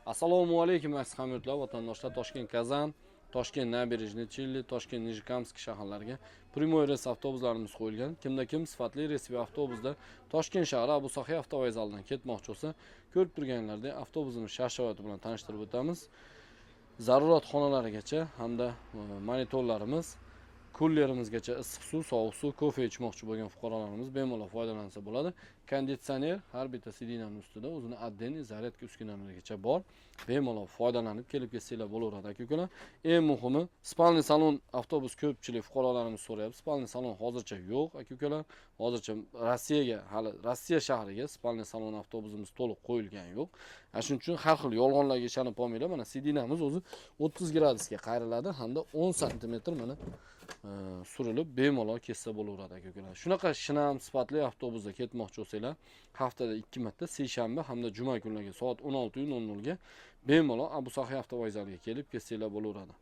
Assalomu alaykum aziz hamyurtlar, vatandoshlar. Toshkent Kazan, Toshkent Nabережный Челли, Toshkent Nijkamsk shaharlariga primoy reys avtobuslarimiz qo'yilgan. Kimda kim sifatli reysli avtobusda Toshkent shahri Abu Sahiy avtovokzalidan ketmoqchi bo'lsa, ko'rib turganlaridek avtobusimiz shart-sharoiti bilan tanishtirib o'tamiz. Zarurat xonalarigacha hamda monitorlarimiz, kullerimizgacha issiq suv, sovuq suv, kofe ichmoqchi bo'lgan fuqarolarimiz bemalol foydalansa bo'ladi. Konditsioner har bitta sidinaning ustida o'zini отдельный zaryadka uskunalarigacha bor. Bemalol foydalanib kelib ketsanglar bo'laveradi aka-ukalar. Eng muhimi, spalniy salon avtobus ko'pchilik fuqarolarimiz so'rayapti. Spalniy salon hozircha yo'q aka-ukalar. Hozircha Rossiya shahriga spalniy salon avtobusimiz to'liq qo'yilgani yo'q. Shuning uchun har xil yolg'onlarga ishonib qolmanglar. Mana sidinamiz o'zi 30 gradusga qayriladi hamda 10 sm mana surilib bemalol ketsa bo'laveradi aka-ukalar. Shunaqa shinam sifatli avtobusda ketmoqchi bo'lsanglar, haftada 2 marta seshanba hamda juma kunlariga soat 16:00 ga bemalol Abu Sahiy avtovokzaliga kelib ketsanglar bo'laveradi.